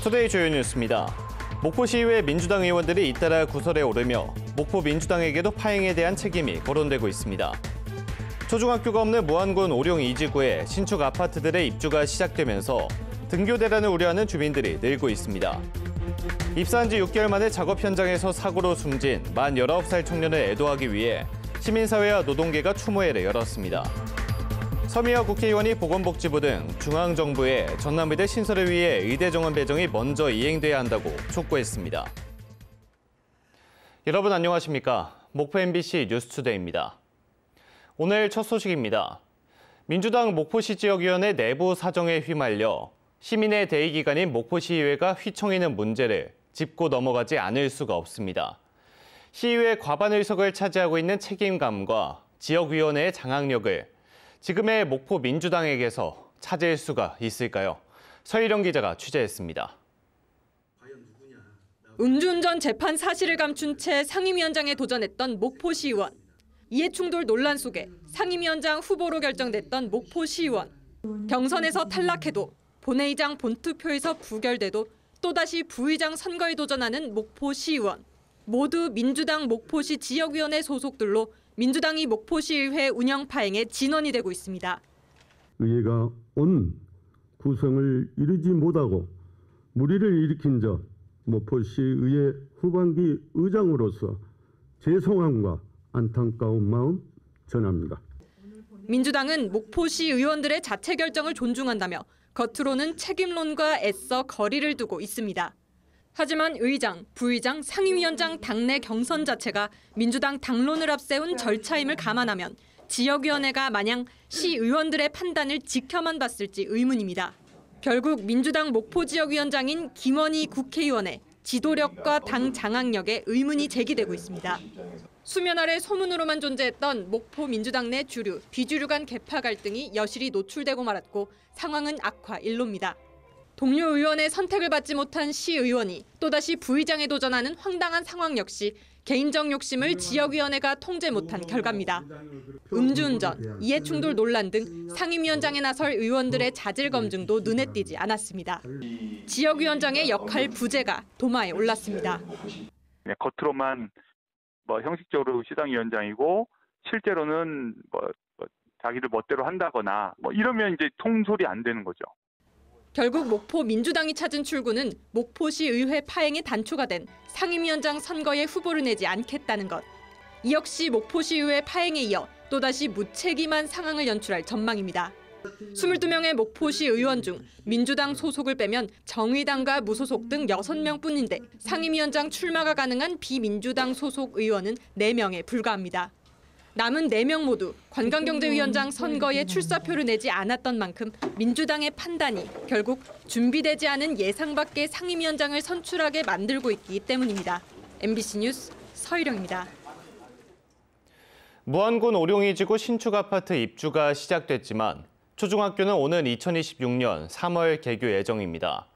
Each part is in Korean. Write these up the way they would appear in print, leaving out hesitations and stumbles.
투데이 주요 뉴스입니다. 목포 시의회 민주당 의원들이 잇따라 구설에 오르며 목포 민주당에게도 파행에 대한 책임이 거론되고 있습니다. 초중학교가 없는 무안군 오룡 2지구에 신축 아파트들의 입주가 시작되면서 등교대란을 우려하는 주민들이 늘고 있습니다. 입사한 지 6개월 만에 작업 현장에서 사고로 숨진 만 19살 청년을 애도하기 위해 시민사회와 노동계가 추모회를 열었습니다. 서미화 국회의원이 보건복지부 등 중앙정부에 전남의대 신설을 위해 의대 정원 배정이 먼저 이행돼야 한다고 촉구했습니다. 여러분 안녕하십니까? 목포 MBC 뉴스투데이입니다. 오늘 첫 소식입니다. 민주당 목포시 지역위원회 내부 사정에 휘말려 시민의 대의기관인 목포시의회가 휘청이는 문제를 짚고 넘어가지 않을 수가 없습니다. 시의회 과반 의석을 차지하고 있는 책임감과 지역위원회의 장악력을 지금의 목포 민주당에게서 찾을 수가 있을까요? 서희령 기자가 취재했습니다. 음주운전 재판 사실을 감춘 채 상임위원장에 도전했던 목포시의원. 이해충돌 논란 속에 상임위원장 후보로 결정됐던 목포시의원. 경선에서 탈락해도 본회의장 본투표에서 부결돼도 또다시 부의장 선거에 도전하는 목포시의원. 모두 민주당 목포시 지역위원회 소속들로 민주당이 목포시의회 운영 파행의 진원이 되고 있습니다. 의회가 온 구성을 이루지 못하고 무리를 일으킨 점 목포시의회 후반기 의장으로서 죄송함과 안타까운 마음 전합니다. 민주당은 목포시 의원들의 자체 결정을 존중한다며 겉으로는 책임론과 애써 거리를 두고 있습니다. 하지만 의장, 부의장, 상임위원장 당내 경선 자체가 민주당 당론을 앞세운 절차임을 감안하면 지역위원회가 마냥 시의원들의 판단을 지켜만 봤을지 의문입니다. 결국 민주당 목포 지역위원장인 김원희 국회의원의 지도력과 당 장악력에 의문이 제기되고 있습니다. 수면 아래 소문으로만 존재했던 목포 민주당 내 주류, 비주류 간 계파 갈등이 여실히 노출되고 말았고 상황은 악화 일로입니다. 동료 의원의 선택을 받지 못한 시의원이 또다시 부의장에 도전하는 황당한 상황 역시 개인적 욕심을 지역위원회가 통제 못한 결과입니다. 음주운전, 이해충돌 논란 등 상임위원장에 나설 의원들의 자질 검증도 눈에 띄지 않았습니다. 지역위원장의 역할 부재가 도마에 올랐습니다. 겉으로만 형식적으로 시당위원장이고 실제로는 자기들 멋대로 한다거나 이러면 이제 통솔이 안 되는 거죠. 결국 목포 민주당이 찾은 출구는 목포시 의회 파행에 단초가 된 상임위원장 선거에 후보를 내지 않겠다는 것. 이 역시 목포시 의회 파행에 이어 또다시 무책임한 상황을 연출할 전망입니다. 22명의 목포시 의원 중 민주당 소속을 빼면 정의당과 무소속 등 6명뿐인데 상임위원장 출마가 가능한 비민주당 소속 의원은 4명에 불과합니다. 남은 4명 모두 관광경제위원장 선거에 출사표를 내지 않았던 만큼 민주당의 판단이 결국 준비되지 않은 예상 밖의 상임위원장을 선출하게 만들고 있기 때문입니다. MBC 뉴스 서희령입니다. 무안군 오룡이지구 신축 아파트 입주가 시작됐지만 초중학교는 오는 2026년 3월 개교 예정입니다.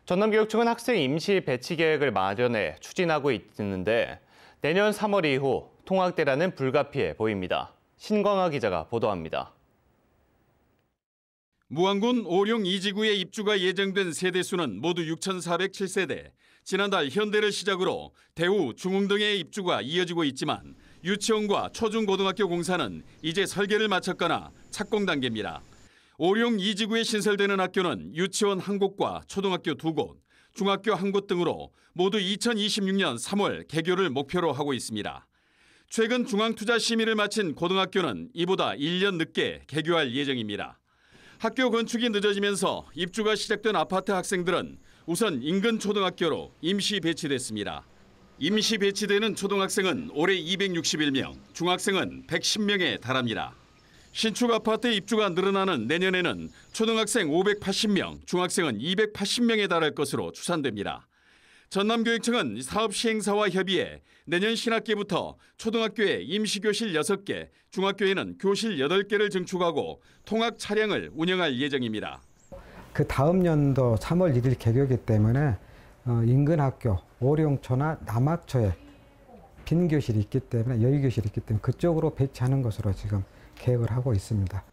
전남교육청은 학생 임시 배치 계획을 마련해 추진하고 있는데 내년 3월 이후 통학대란은 불가피해 보입니다. 신광하 기자가 보도합니다. 무안군 오룡 2지구에 입주가 예정된 세대수는 모두 6,407세대. 지난달 현대를 시작으로 대우, 중흥 등의 입주가 이어지고 있지만 유치원과 초중고등학교 공사는 이제 설계를 마쳤거나 착공 단계입니다. 오룡 2지구에 신설되는 학교는 유치원 1곳과 초등학교 2곳, 중학교 1곳 등으로 모두 2026년 3월 개교를 목표로 하고 있습니다. 최근 중앙투자 심의를 마친 고등학교는 이보다 1년 늦게 개교할 예정입니다. 학교 건축이 늦어지면서 입주가 시작된 아파트 학생들은 우선 인근 초등학교로 임시 배치됐습니다. 임시 배치되는 초등학생은 올해 261명, 중학생은 110명에 달합니다. 신축 아파트 입주가 늘어나는 내년에는 초등학생 580명, 중학생은 280명에 달할 것으로 추산됩니다. 전남교육청은 사업 시행사와 협의해 내년 신학기부터 초등학교에 임시교실 6개, 중학교에는 교실 8개를 증축하고 통학 차량을 운영할 예정입니다. 그 다음 연도 3월 1일 개교이기 때문에 인근 학교, 오룡초나 남학초에 빈 교실이 있기 때문에 여유 교실이 있기 때문에 그쪽으로 배치하는 것으로 지금 계획을 하고 있습니다.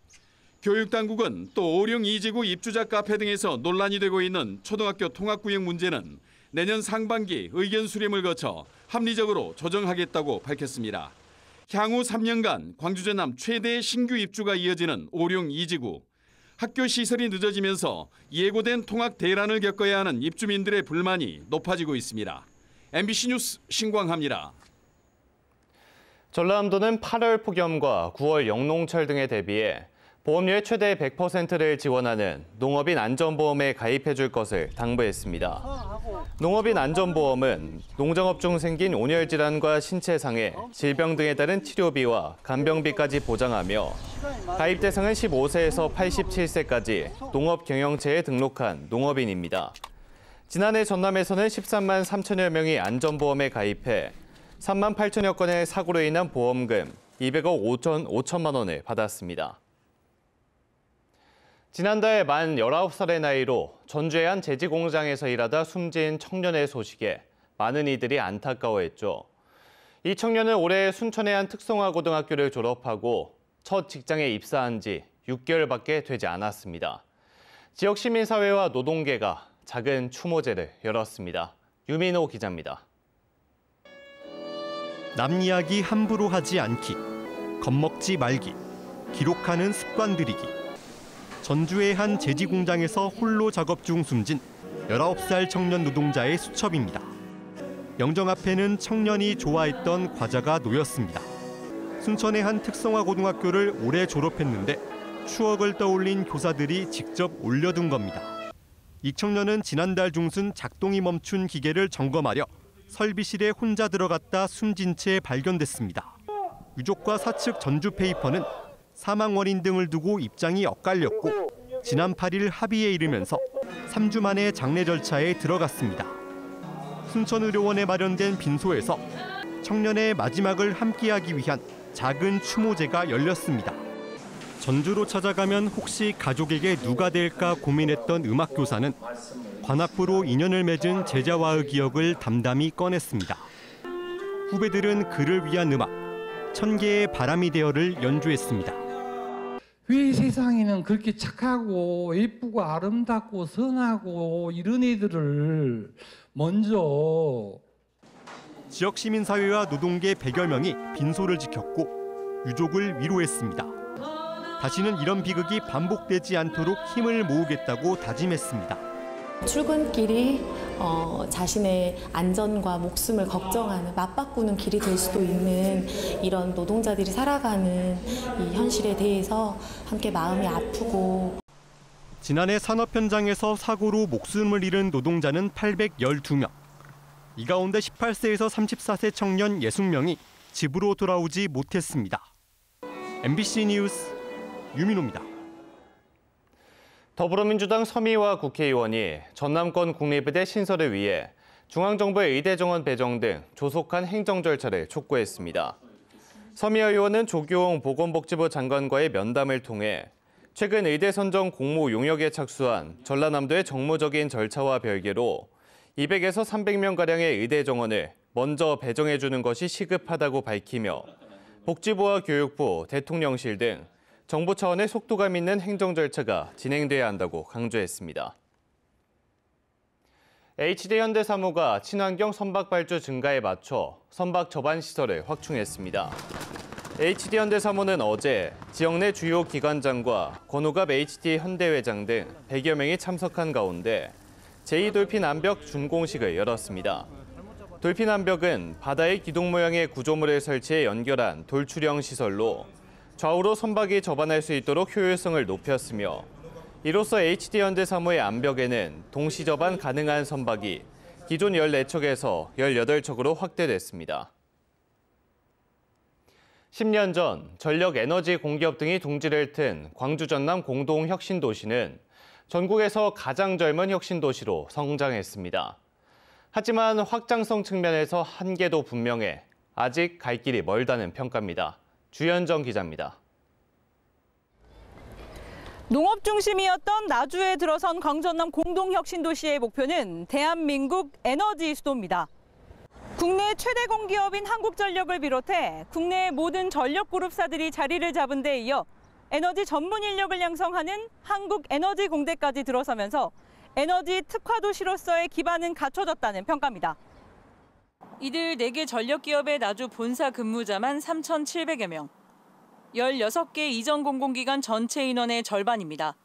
교육당국은 또 오령 2지구 입주자 카페 등에서 논란이 되고 있는 초등학교 통합구역 문제는 내년 상반기 의견 수렴을 거쳐 합리적으로 조정하겠다고 밝혔습니다. 향후 3년간 광주 전남 최대의 신규 입주가 이어지는 오령 2지구. 학교 시설이 늦어지면서 예고된 통학 대란을 겪어야 하는 입주민들의 불만이 높아지고 있습니다. MBC 뉴스 신광하입니다. 전라남도는 8월 폭염과 9월 영농철 등에 대비해 보험료의 최대 100%를 지원하는 농업인 안전보험에 가입해 줄 것을 당부했습니다. 농업인 안전보험은 농작업 중 생긴 온열질환과 신체상해, 질병 등에 따른 치료비와 간병비까지 보장하며 가입 대상은 15세에서 87세까지 농업 경영체에 등록한 농업인입니다. 지난해 전남에서는 13만 3천여 명이 안전보험에 가입해 3만 8천여 건의 사고로 인한 보험금 200억 5천만 원을 받았습니다. 지난달 만 19살의 나이로 전주의 한 제지 공장에서 일하다 숨진 청년의 소식에 많은 이들이 안타까워했죠. 이 청년은 올해 순천의 한 특성화 고등학교를 졸업하고 첫 직장에 입사한 지 6개월밖에 되지 않았습니다. 지역 시민사회와 노동계가 작은 추모제를 열었습니다. 유민호 기자입니다. 남 이야기 함부로 하지 않기, 겁먹지 말기, 기록하는 습관 들이기. 전주의 한 제지 공장에서 홀로 작업 중 숨진 19살 청년 노동자의 수첩입니다. 영정 앞에는 청년이 좋아했던 과자가 놓였습니다. 순천의 한 특성화 고등학교를 올해 졸업했는데 추억을 떠올린 교사들이 직접 올려둔 겁니다. 이 청년은 지난달 중순 작동이 멈춘 기계를 점검하려 설비실에 혼자 들어갔다 숨진 채 발견됐습니다. 유족과 사측 전주페이퍼는 사망 원인 등을 두고 입장이 엇갈렸고 지난 8일 합의에 이르면서 3주 만에 장례 절차에 들어갔습니다. 순천의료원에 마련된 빈소에서 청년의 마지막을 함께하기 위한 작은 추모제가 열렸습니다. 전주로 찾아가면 혹시 가족에게 누가 될까 고민했던 음악교사는 관악부로 인연을 맺은 제자와의 기억을 담담히 꺼냈습니다. 후배들은 그를 위한 음악, 천개의 바람이 되어를 연주했습니다. 왜 세상에는 그렇게 착하고 예쁘고 아름답고 선하고 이런 애들을 먼저. 지역 시민사회와 노동계 100여 명이 빈소를 지켰고 유족을 위로했습니다. 다시는 이런 비극이 반복되지 않도록 힘을 모으겠다고 다짐했습니다. 출근길이 자신의 안전과 목숨을 걱정하는 맞바꾸는 길이 될 수도 있는 이런 노동자들이 살아가는 이 현실에 대해서 함께 마음이 아프고. 지난해 산업 현장에서 사고로 목숨을 잃은 노동자는 812명. 이 가운데 18세에서 34세 청년 60명이 집으로 돌아오지 못했습니다. MBC 뉴스 유민호입니다. 더불어민주당 서미화 국회의원이 전남권 국립의대 신설을 위해 중앙정부의 의대 정원 배정 등 조속한 행정 절차를 촉구했습니다. 서미화 의원은 조규홍 보건복지부 장관과의 면담을 통해 최근 의대 선정 공모 용역에 착수한 전라남도의 정무적인 절차와 별개로 200에서 300명가량의 의대 정원을 먼저 배정해 주는 것이 시급하다고 밝히며 복지부와 교육부, 대통령실 등 정부 차원의 속도감 있는 행정 절차가 진행돼야 한다고 강조했습니다. HD현대사무가 친환경 선박 발주 증가에 맞춰 선박 저반 시설을 확충했습니다. HD현대사무는 어제 지역 내 주요 기관장과 권우갑 HD현대회장 등 100여 명이 참석한 가운데 제2돌핀 암벽 준공식을 열었습니다. 돌핀 암벽은 바다의 기둥 모양의 구조물을 설치해 연결한 돌출형 시설로 좌우로 선박이 접안할 수 있도록 효율성을 높였으며 이로써 HD현대사무의 암벽에는 동시 접안 가능한 선박이 기존 14척에서 18척으로 확대됐습니다. 10년 전 전력 에너지 공기업 등이 둥지를 튼 광주 전남 공동 혁신도시는 전국에서 가장 젊은 혁신도시로 성장했습니다. 하지만 확장성 측면에서 한계도 분명해 아직 갈 길이 멀다는 평가입니다. 주현정 기자입니다. 농업 중심이었던 나주에 들어선 광전남 공동혁신도시의 목표는 대한민국 에너지 수도입니다. 국내 최대 공기업인 한국전력을 비롯해 국내의 모든 전력 그룹사들이 자리를 잡은 데 이어 에너지 전문 인력을 양성하는 한국에너지공대까지 들어서면서 에너지 특화 도시로서의 기반은 갖춰졌다는 평가입니다. 이들 4개 전력기업의 나주 본사 근무자만 3,700여 명. 16개 이전 공공기관 전체 인원의 절반입니다.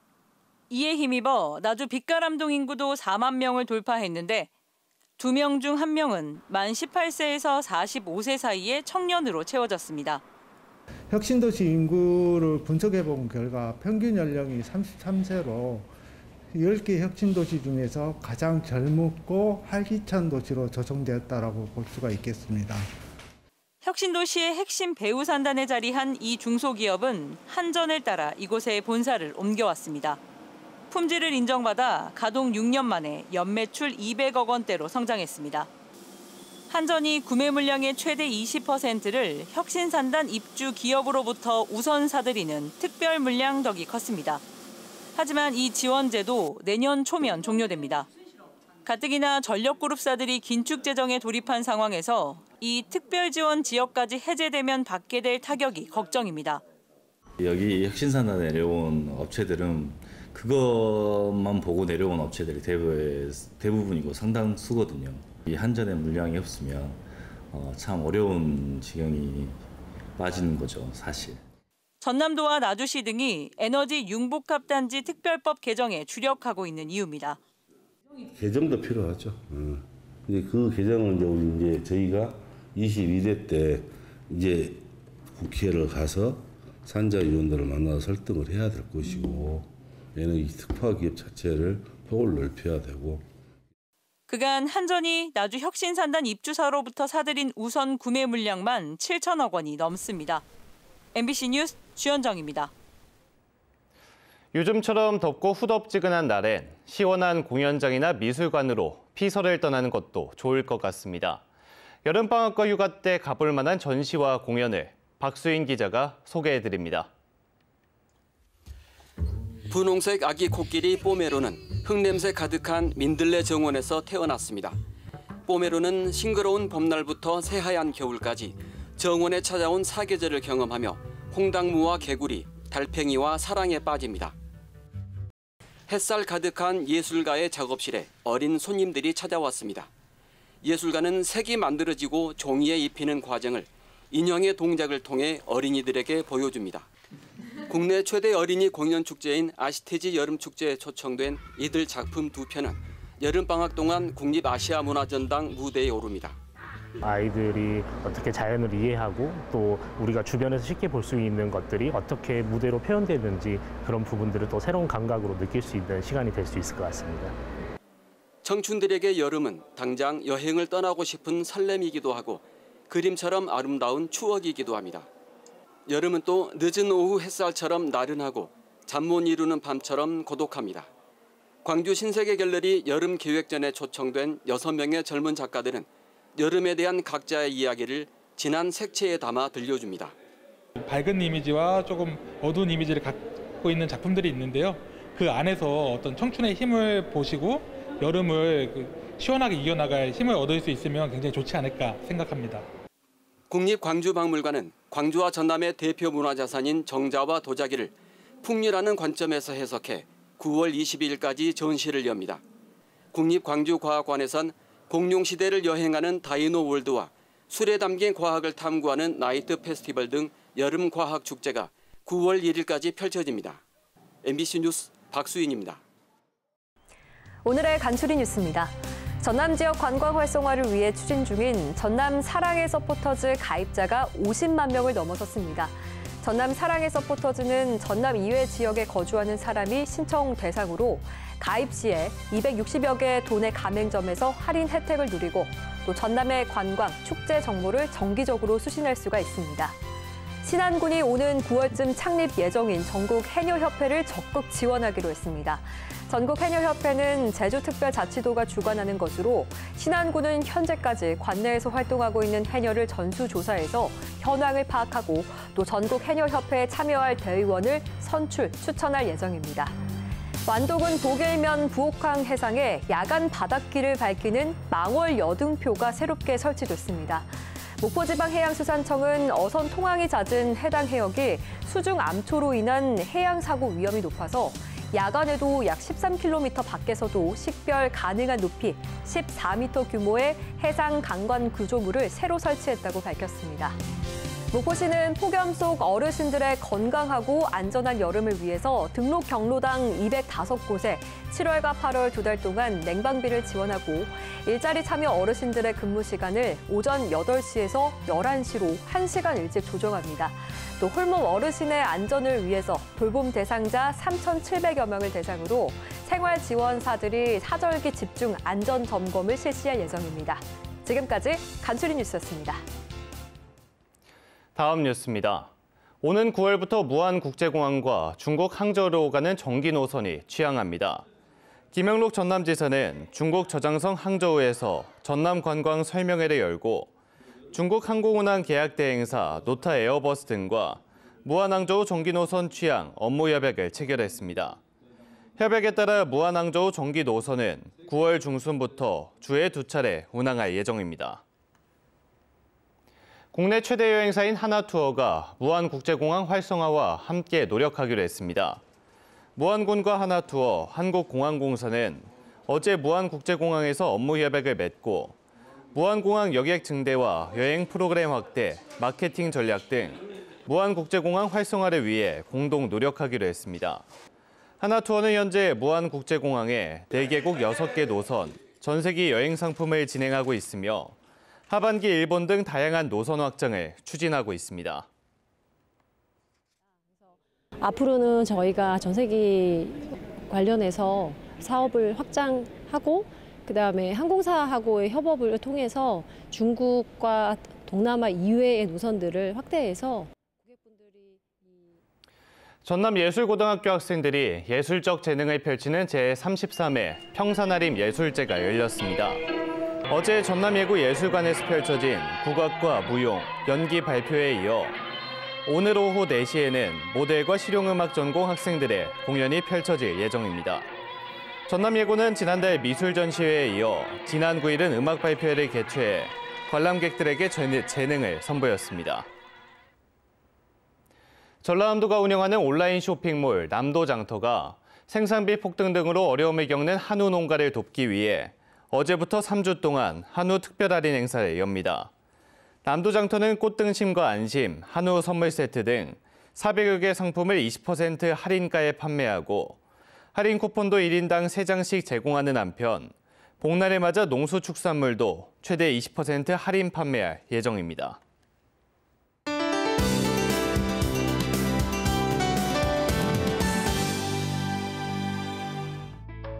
이에 힘입어 나주 빛가람동 인구도 4만 명을 돌파했는데 2명 중 1명은 만 18세에서 45세 사이의 청년으로 채워졌습니다. 혁신도시 인구를 분석해본 결과 평균 연령이 33세로 10개 혁신도시 중에서 가장 젊고 활기찬 도시로 조성되었다고 볼 수가 있겠습니다. 혁신도시의 핵심 배후산단에 자리한 이 중소기업은 한전을 따라 이곳에 본사를 옮겨왔습니다. 품질을 인정받아 가동 6년 만에 연매출 200억 원대로 성장했습니다. 한전이 구매 물량의 최대 20%를 혁신산단 입주 기업으로부터 우선 사들이는 특별 물량 덕이 컸습니다. 하지만 이 지원제도 내년 초면 종료됩니다. 가뜩이나 전력그룹사들이 긴축 재정에 돌입한 상황에서 이 특별 지원 지역까지 해제되면 받게 될 타격이 걱정입니다. 여기 혁신산단에 내려온 업체들은 그것만 보고 내려온 업체들이 대부분이고 상당수거든요. 이 한전의 물량이 없으면 참 어려운 지경이 빠지는 거죠, 사실. 전남도와 나주시 등이 에너지 융복합단지 특별법 개정에 주력하고 있는 이유입니다. 개정도 필요하죠. 그 개정은 이제 저희가 22대 때 이제 국회를 가서 산자위원들을 만나서 설득을 해야 될 것이고 에너지 특화 기업 자체를 폭을 넓혀야 되고. 그간 한전이 나주 혁신산단 입주사로부터 사들인 우선 구매 물량만 7천억 원이 넘습니다. MBC 뉴스 주현정입니다. 요즘처럼 덥고 후덥지근한 날엔 시원한 공연장이나 미술관으로 피서를 떠나는 것도 좋을 것 같습니다. 여름방학과 휴가 때 가볼 만한 전시와 공연을 박수인 기자가 소개해드립니다. 분홍색 아기 코끼리 뽀메로는 흙냄새 가득한 민들레 정원에서 태어났습니다. 뽀메로는 싱그러운 봄날부터 새하얀 겨울까지 정원에 찾아온 사계절을 경험하며 홍당무와 개구리, 달팽이와 사랑에 빠집니다. 햇살 가득한 예술가의 작업실에 어린 손님들이 찾아왔습니다. 예술가는 색이 만들어지고 종이에 입히는 과정을 인형의 동작을 통해 어린이들에게 보여줍니다. 국내 최대 어린이 공연축제인 아시태지 여름축제에 초청된 이들 작품 2편은 여름방학 동안 국립아시아문화전당 무대에 오릅니다. 아이들이 어떻게 자연을 이해하고 또 우리가 주변에서 쉽게 볼 수 있는 것들이 어떻게 무대로 표현되는지 그런 부분들을 또 새로운 감각으로 느낄 수 있는 시간이 될 수 있을 것 같습니다. 청춘들에게 여름은 당장 여행을 떠나고 싶은 설렘이기도 하고 그림처럼 아름다운 추억이기도 합니다. 여름은 또 늦은 오후 햇살처럼 나른하고 잠 못 이루는 밤처럼 고독합니다. 광주 신세계 갤러리 여름 기획전에 초청된 6명의 젊은 작가들은 여름에 대한 각자의 이야기를 진한 색채에 담아 들려줍니다. 밝은 이미지와 조금 어두운 이미지를 갖고 있는 작품들이 있는데요. 그 안에서 어떤 청춘의 힘을 보시고 여름을 시원하게 이겨나갈 힘을 얻을 수 있으면 굉장히 좋지 않을까 생각합니다. 국립광주박물관은 광주와 전남의 대표 문화자산인 정자와 도자기를 풍류라는 관점에서 해석해 9월 22일까지 전시를 엽니다. 국립광주과학관에선 공룡시대를 여행하는 다이노 월드와 술에 담긴 과학을 탐구하는 나이트 페스티벌 등 여름 과학 축제가 9월 1일까지 펼쳐집니다. MBC 뉴스 박수인입니다. 오늘의 간추리 뉴스입니다. 전남 지역 관광 활성화를 위해 추진 중인 전남 사랑의 서포터즈 가입자가 50만 명을 넘어섰습니다. 전남 사랑의 서포터즈는 전남 이외 지역에 거주하는 사람이 신청 대상으로 가입 시에 260여 개의 도내 가맹점에서 할인 혜택을 누리고 또 전남의 관광, 축제 정보를 정기적으로 수신할 수가 있습니다. 신안군이 오는 9월쯤 창립 예정인 전국해녀협회를 적극 지원하기로 했습니다. 전국해녀협회는 제주특별자치도가 주관하는 것으로 신안군은 현재까지 관내에서 활동하고 있는 해녀를 전수조사해서 현황을 파악하고 또 전국해녀협회에 참여할 대의원을 선출, 추천할 예정입니다. 완도군 독일면 부옥항 해상에 야간 바닷길을 밝히는 망월 여등표가 새롭게 설치됐습니다. 목포지방해양수산청은 어선 통항이 잦은 해당 해역이 수중 암초로 인한 해양 사고 위험이 높아서 야간에도 약 13km 밖에서도 식별 가능한 높이 14m 규모의 해상 강관 구조물을 새로 설치했다고 밝혔습니다. 목포시는 폭염 속 어르신들의 건강하고 안전한 여름을 위해서 등록 경로당 205곳에 7월과 8월 2달 동안 냉방비를 지원하고 일자리 참여 어르신들의 근무 시간을 오전 8시에서 11시로 1시간 일찍 조정합니다. 또 홀몸 어르신의 안전을 위해서 돌봄 대상자 3,700여 명을 대상으로 생활지원사들이 사절기 집중 안전 점검을 실시할 예정입니다. 지금까지 간추린 뉴스였습니다. 다음 뉴스입니다. 오는 9월부터 무안국제공항과 중국 항저우로 가는 정기 노선이 취항합니다. 김영록 전남지사는 중국 저장성 항저우에서 전남 관광 설명회를 열고 중국 항공운항 계약 대행사 노타 에어버스 등과 무안항저우 정기 노선 취항 업무 협약을 체결했습니다. 협약에 따라 무안항저우 정기 노선은 9월 중순부터 주에 2차례 운항할 예정입니다. 국내 최대 여행사인 하나투어가 무안국제공항 활성화와 함께 노력하기로 했습니다. 무안군과 하나투어, 한국공항공사는 어제 무안국제공항에서 업무 협약을 맺고 무안공항 여객 증대와 여행 프로그램 확대, 마케팅 전략 등 무안국제공항 활성화를 위해 공동 노력하기로 했습니다. 하나투어는 현재 무안국제공항에 4개국 6개 노선, 전세기 여행 상품을 진행하고 있으며 하반기 일본 등 다양한 노선 확장을 추진하고 있습니다. 앞으로는 저희가 전세기 관련해서 사업을 확장하고 그다음에 항공사하고의 협업을 통해서 중국과 동남아 이외의 노선들을 확대해서 전남예술고등학교 학생들이 예술적 재능을 펼치는 제33회 평산아림 예술제가 열렸습니다. 어제 전남예구예술관에서 펼쳐진 국악과 무용, 연기 발표에 이어 오늘 오후 4시에는 모델과 실용음악 전공 학생들의 공연이 펼쳐질 예정입니다. 전남예구는 지난달 미술 전시회에 이어 지난 9일은 음악 발표회를 개최해 관람객들에게 재능을 선보였습니다. 전라남도가 운영하는 온라인 쇼핑몰 남도장터가 생산비 폭등 등으로 어려움을 겪는 한우 농가를 돕기 위해 어제부터 3주 동안 한우 특별 할인 행사를 엽니다. 남도장터는 꽃등심과 안심, 한우 선물 세트 등 400여 개 상품을 20% 할인가에 판매하고 할인 쿠폰도 1인당 3장씩 제공하는 한편 복날을 맞아 농수축산물도 최대 20% 할인 판매할 예정입니다.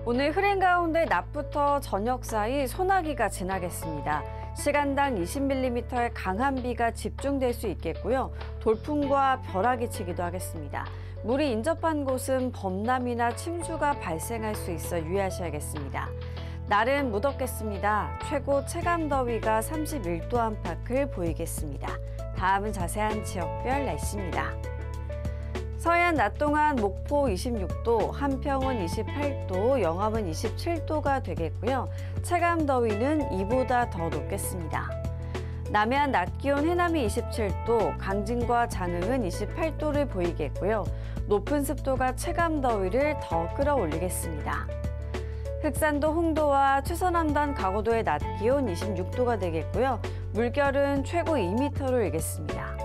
오늘 흐린 가운데 낮부터 저녁 사이 소나기가 지나겠습니다. 시간당 20mm의 강한 비가 집중될 수 있겠고요. 돌풍과 벼락이 치기도 하겠습니다. 물이 인접한 곳은 범람이나 침수가 발생할 수 있어 유의하셔야겠습니다. 날은 무덥겠습니다. 최고 체감더위가 31도 안팎을 보이겠습니다. 다음은 자세한 지역별 날씨입니다. 서해안 낮 동안 목포 26도, 한평은 28도, 영암은 27도가 되겠고요. 체감 더위는 이보다 더 높겠습니다. 남해안 낮 기온 해남이 27도, 강진과 장흥은 28도를 보이겠고요. 높은 습도가 체감 더위를 더 끌어올리겠습니다. 흑산도 홍도와 최서남단 가고도의 낮 기온 26도가 되겠고요. 물결은 최고 2m를 일겠습니다.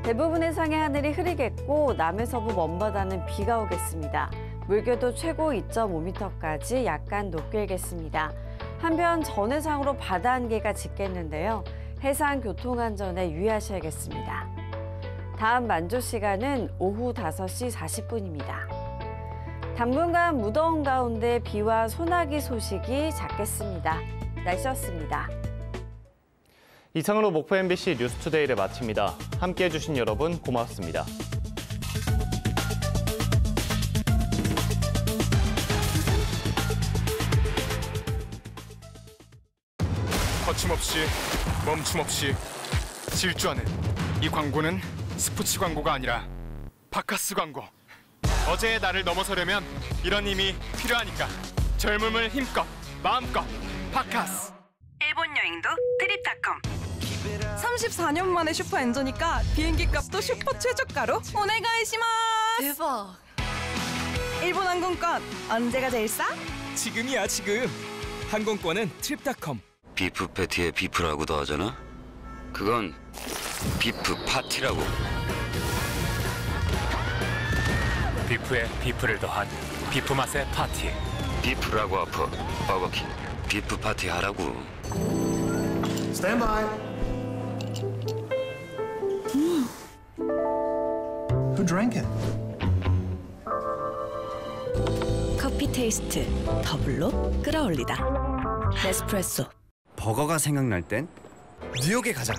대부분의 상해 하늘이 흐리겠고 남해서부 먼바다는 비가 오겠습니다. 물결도 최고 2.5m까지 약간 높게 일겠습니다. 한편 전해상으로 바다 안개가 짙겠는데요. 해상 교통안전에 유의하셔야겠습니다. 다음 만조 시간은 오후 5시 40분입니다. 당분간 무더운 가운데 비와 소나기 소식이 잦겠습니다. 날씨였습니다. 이상으로 목포 MBC 뉴스투데이를 마칩니다. 함께해 주신 여러분 고맙습니다. 거침없이 멈춤없이 질주하는 이 광고는 스포츠 광고가 아니라 바카스 광고. 어제의 나를 넘어서려면 이런 힘이 필요하니까 젊음을 힘껏 마음껏 바카스. 일본 여행도 트립닷컴. 34년 만에 슈퍼 엔저니까 비행기 값도 슈퍼 최저가로 오네가이시마스. 대박. 일본 항공권 언제가 제일 싸? 지금이야 지금. 항공권은 트립닷컴. 비프 패티에 비프라고도 하잖아. 그건 비프 파티라고. 비프에 비프를 더한 비프 맛의 파티. 비프라고 아파. 버거킹. 비프 파티 하라고. Stand by. Who drank it? 커피 테이스트 더블로 끌어올리다. 네스프레소. 버거가 생각날 땐 뉴욕에 가자.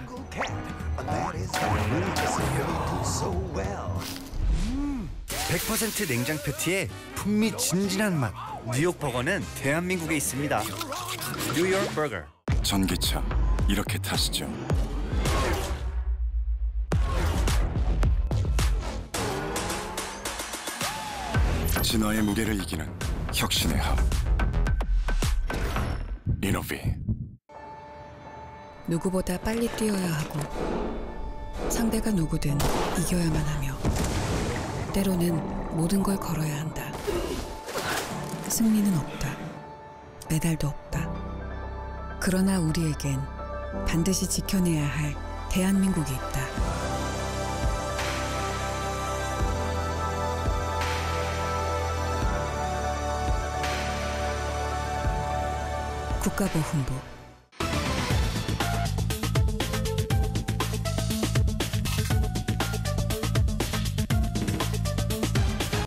100% 냉장 패티에 풍미 진진한 맛. 뉴욕 버거는 대한민국에 있습니다. 뉴욕 버거. 전기차 이렇게 타시죠. 진화의 무게를 이기는 혁신의 함. 이노비. 누구보다 빨리 뛰어야 하고 상대가 누구든 이겨야만 하며 때로는 모든 걸 걸어야 한다. 승리는 없다. 메달도 없다. 그러나 우리에겐 반드시 지켜내야 할 대한민국이 있다. 국가보훈부